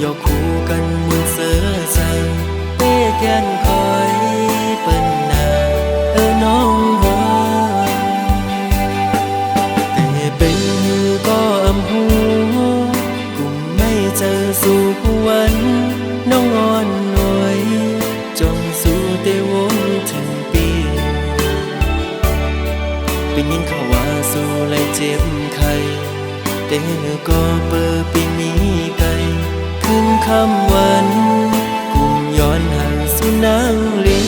ยอคู่กันมุนเสือใจเป้แกนคอยเปิ้นนาน้องหัวแต่เป็นก็อำหูกุมไม่เจอสู่วันน้องอ่อนหน่วยจงสู่เตวงถึงปีเป็นยินเขาว่าสู่เลยเจ็บไข้แต่ก็เปิดปีมีไกลขึ้นคำวันกุมย้อนห่างสู่นางลี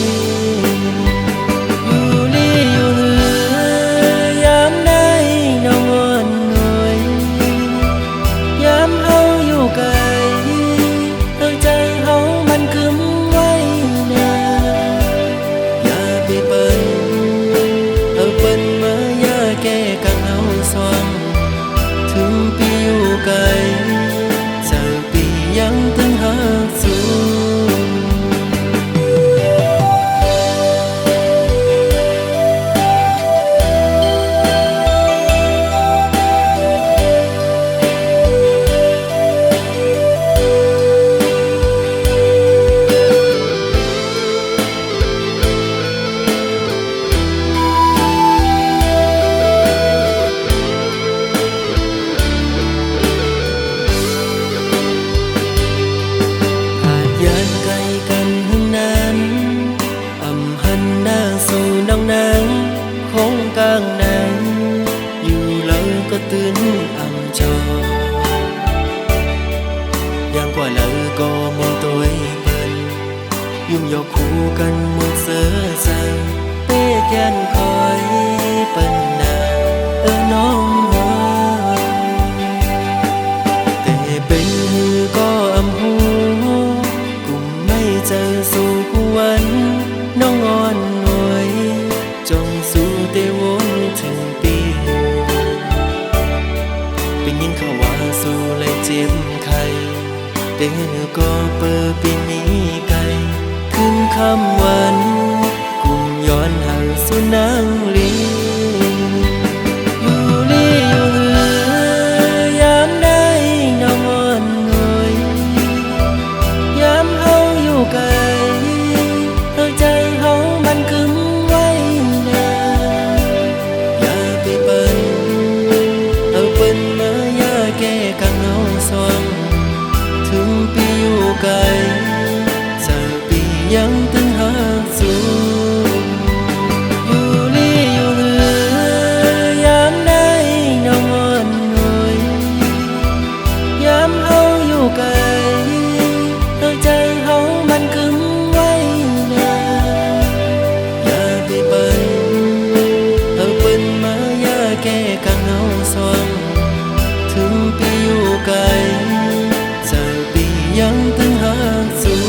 อยู่ลีอยู่เหือยามได้น้องอ่อนหน่วยยามเฮาอยู่ไกลใจเฮามันคึมไว้นาอย่าไปเปิ้นเปิ้นมาอย่าแก้กังเฮาสว่างถึงปีอยู่ไกลเจอปียังตึงหาสู่ตื่นอ่ำจอยังกว่าเลยก็มองตัวเปิ้นยุ่งยอกคู่กันมุนเสือใจเป้แกนคอยเปิ้นนาน้องหัวแต่เป็นก็อำหูกุมไม่เจอสู่วันน้องอ่อนหน่วยจงสู่เตวงถึงปีเป็นยินเขาว่าสู่เลยเจ็บไข้แต่ก็เปิดปีมีไกลขึ้นคำวันกุมย้อนห่างสู่นางลีอยู่ลีอยู่เหือยามได้น้องอ่อนหน่วยยามเฮาอยู่ไกลใจเฮามันคึมไว้นาอย่าไปเปิ้นเปิ้นมาอย่าแก้กังเฮาสว่างถึงปีอยู่ไกลเจอปียังตึงหาสู่อยู่ลีอยู่เหือยามได้น้องอ่อนหน่วยยามเฮาอยู่ไกลใจเฮามันคึมไว้นาอย่าไปเปิ้นเปิ้นมาอย่าแก้กังเฮาสว่างถึงปีอยู่ไกลเจอปียังตึงหาสู่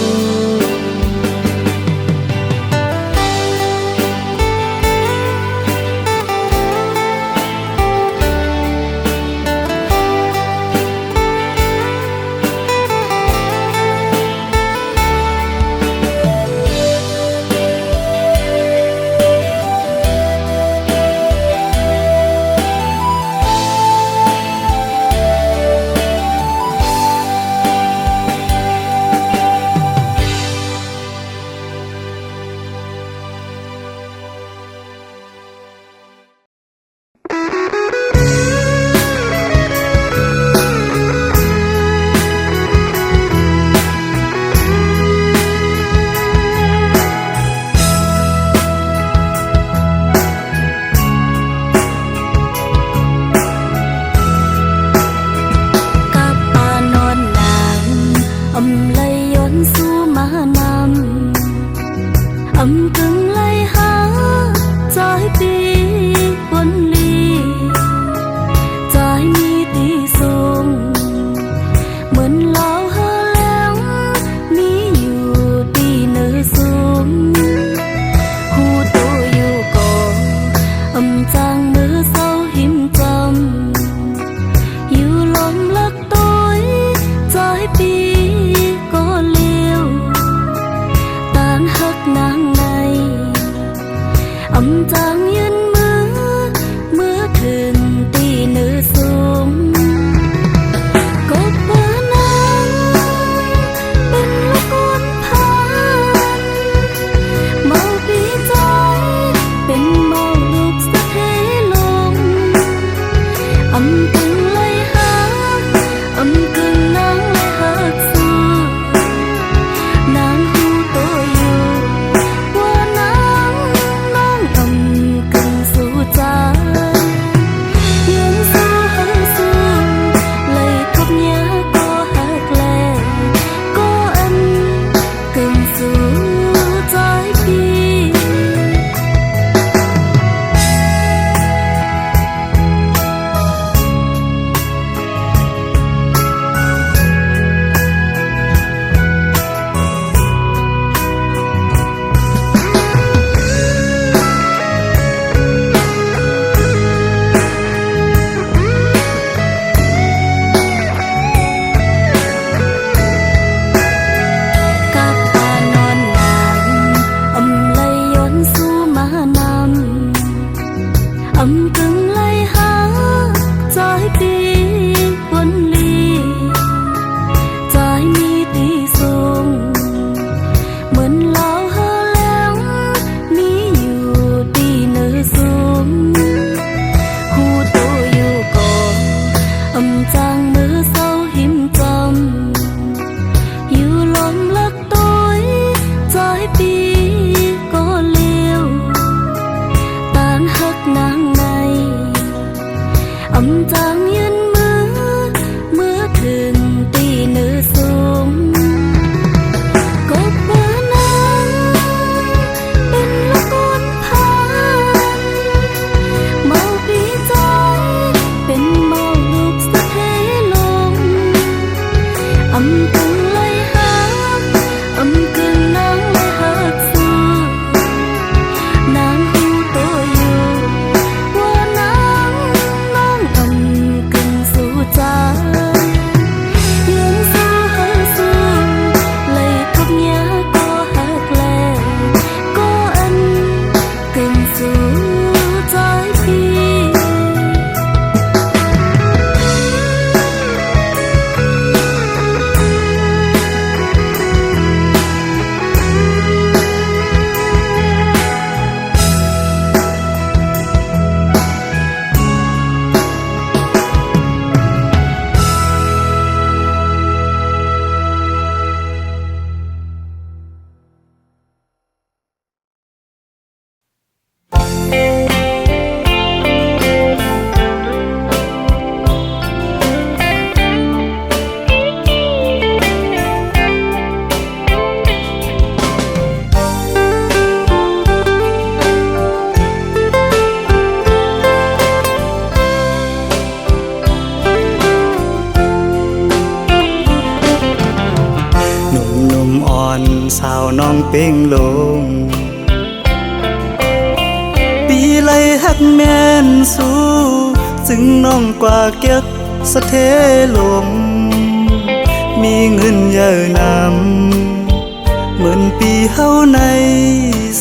สาวน้องเป้งลงปีไลหักแม่นสู้จึงน้องกว่าเก็กสะเทลมมีเงินเยอะนำเหมือนปีเฮาใน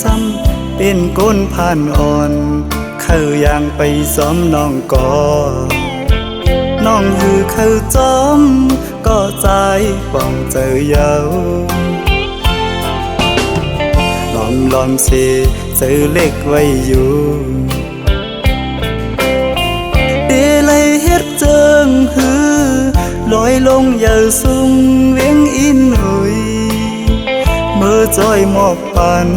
ซ้ำเป็นก้นผ่านอ่อนเข้าย่างไปซ้อมน้องก่อน้องคือเข้าจอมก็ใจป้องเจอเยาลอมเสเจอเล็กไว้อยู่เดลัยเฮ็ดเจิงหือลอยลงอย่าสูงเวียงอินหุยเมื่อจอยหมอกปัน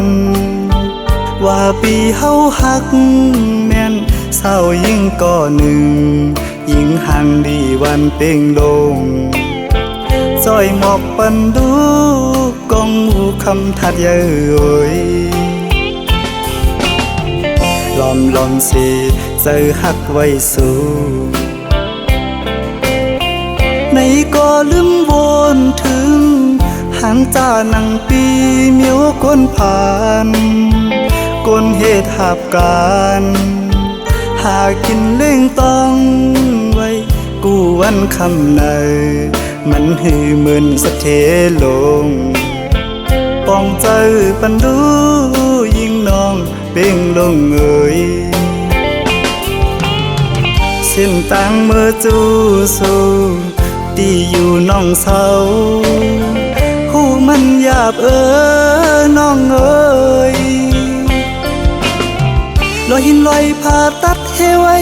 ว่าปีเฮาหักแม่นเศร้ายิ่งก่อหนึ่งยิ่งห่างดีวันเป่งลงจอยหมอกปันดูกองหูคำทัดเย้ยลอมสิเจอหักไว้สู้ในก็ลืมวนถึงหางจานังปีเมียวคนผ่านคนเหตุหาบการหากินเล่งต้องไว้กูวันคำในมันหือเหมือนสะเทลงป้องเจอปันดูยิ่งน้องเป่งลงเอ่ยเส้นต่างเมื่อจูสูตีอยู่น้องเศร้าหูมันหยาบน้องเอ่ยลอยหินลอยผ่าตัดให้ไว้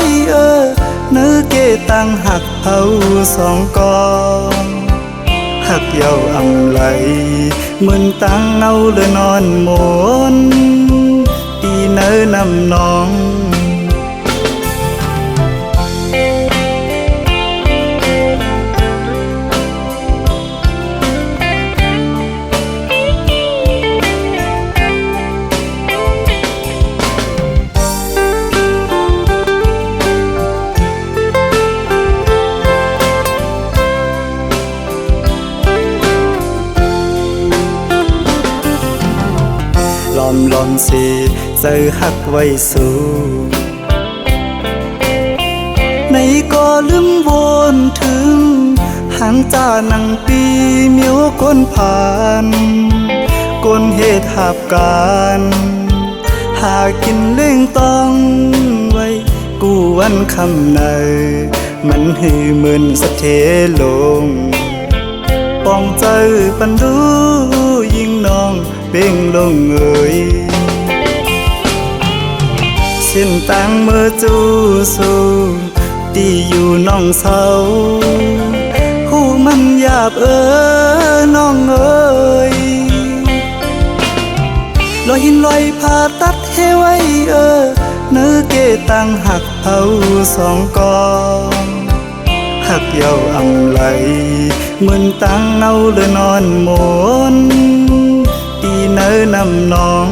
เนื้อเกตังหักเผาสองกองหักเยาอำไหลเหมือนตังเอาเลยนอนหมนตีเนื้อนำน้องลอมสิเจอหักไว้สู้ในก็ลืมวนถึงหางจานังปีเมียวคนผ่านคนเหตุหาบการหากินเล่งต้องไว้กูวันคำในมันหือเหมือนสะเทลงป้องเจอปันดูยิ่งน้องเป่งลงเอ่ยเส้นต่างเมื่อจูสูตีอยู่น้องเศร้าหูมันหยาบน้องเอ่ยลอยหินลอยผ่าตัดให้ไว้เนื้อเกตังหักเผาสองกองหักเยาอำไหลเหมือนตังเอาเลยนอนหมนตีเนื้อนำน้อง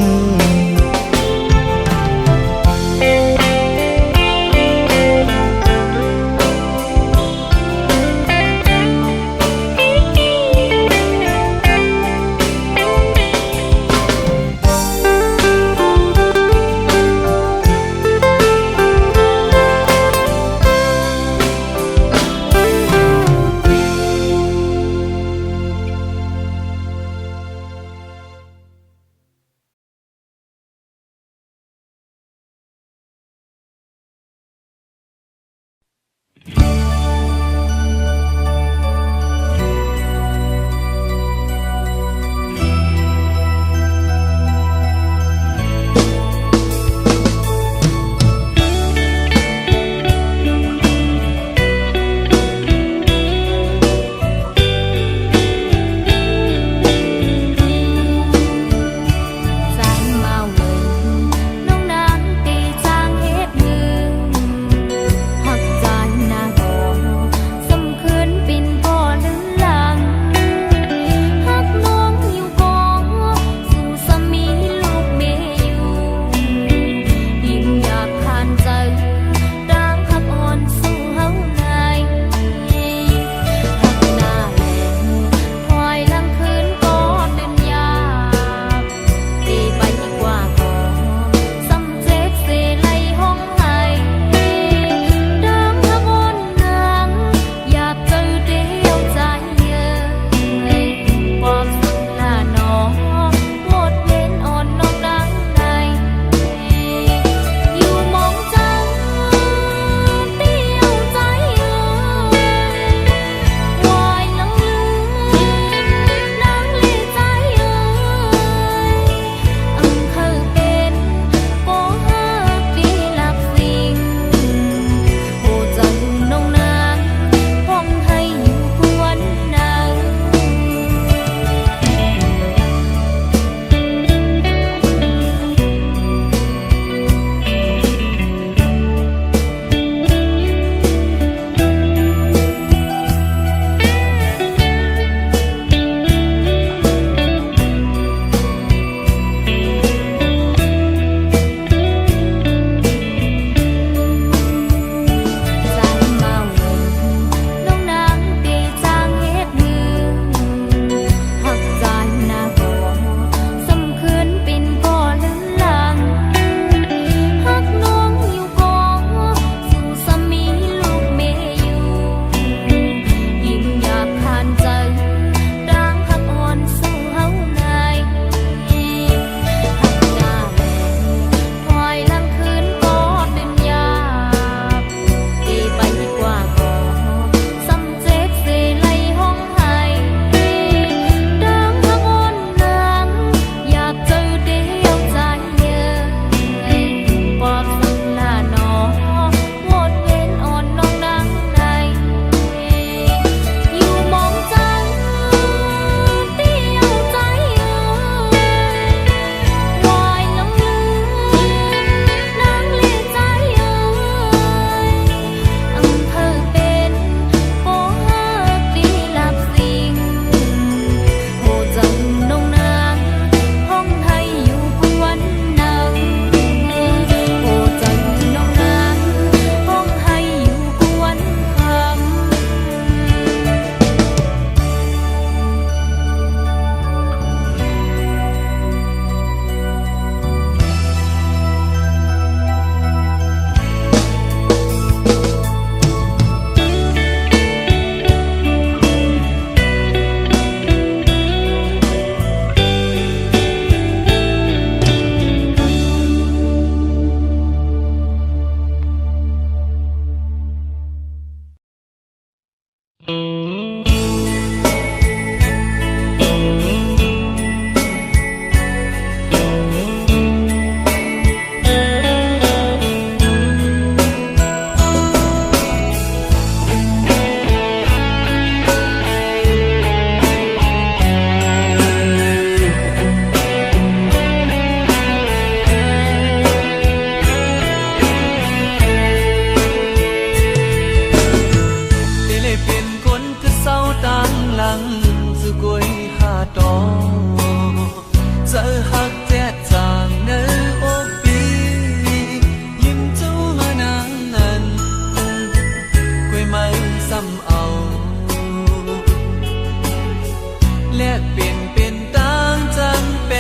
เปลี่ยนเป็นต่างจังแปร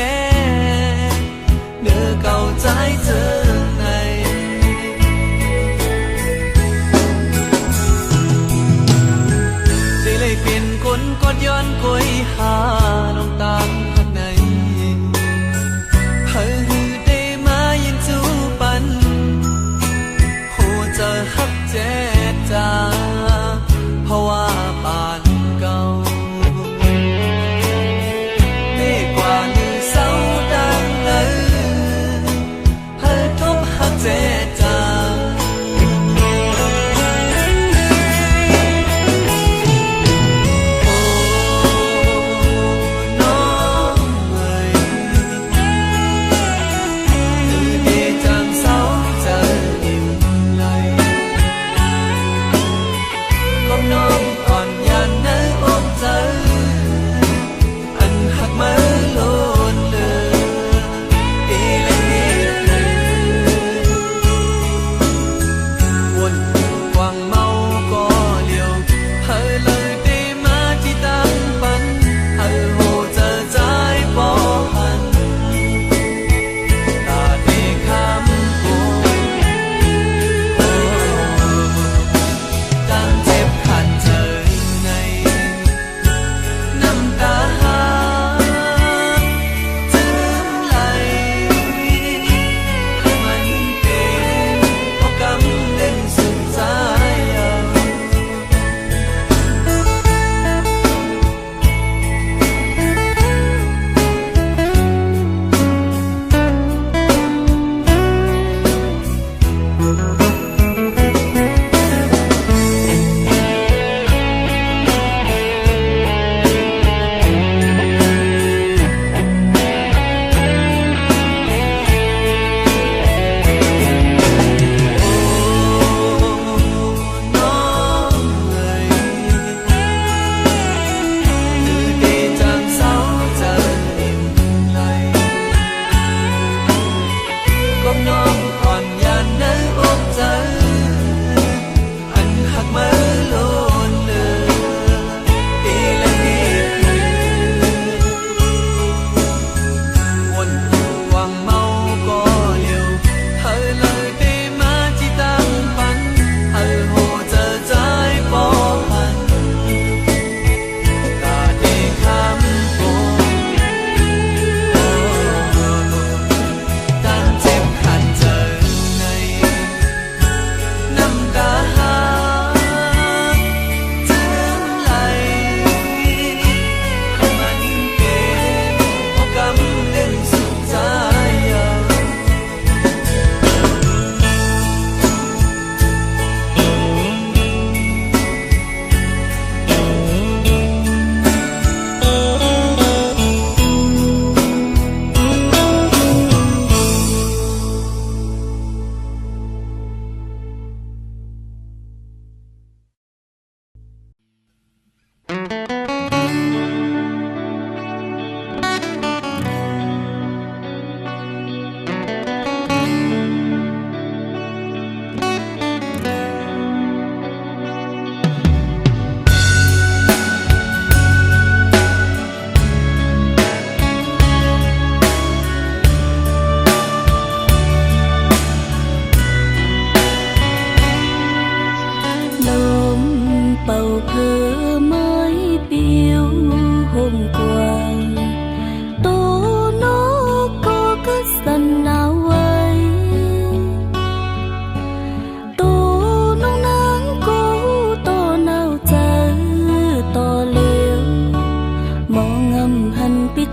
เนื้อเก่าใจเธอในได้เลยเปลี่ยนคนกดย้อนกอยหาน้องตามข้างในเฮอได้มายังจูปันโหจะฮักเจจาเพราะว่าปานเก่าดีกว่านือเศร้าดังเฮอทบฮักเจจา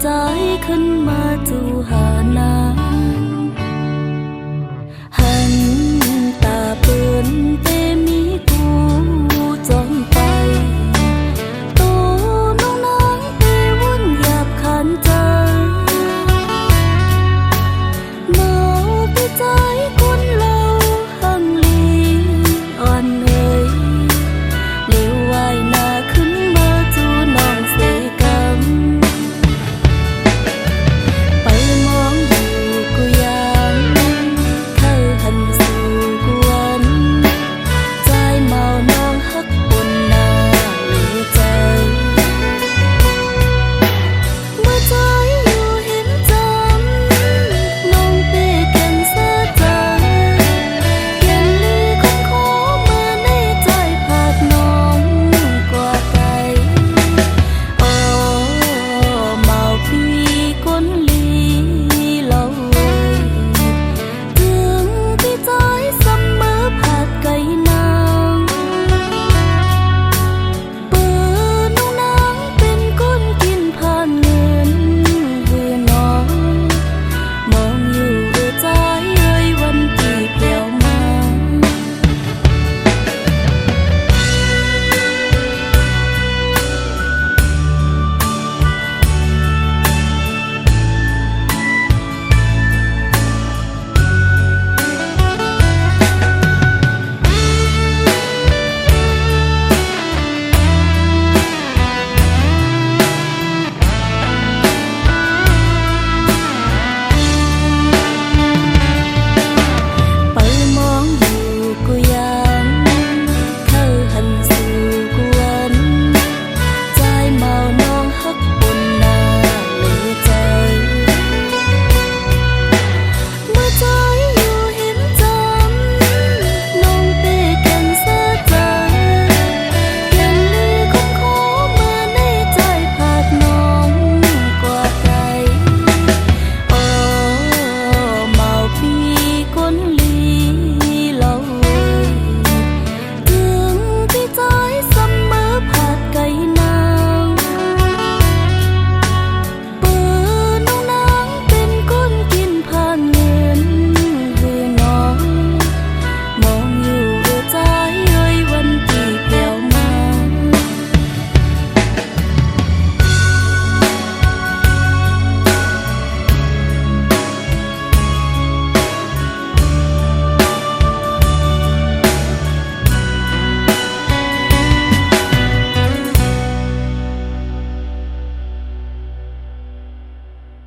ใจขึ้นมา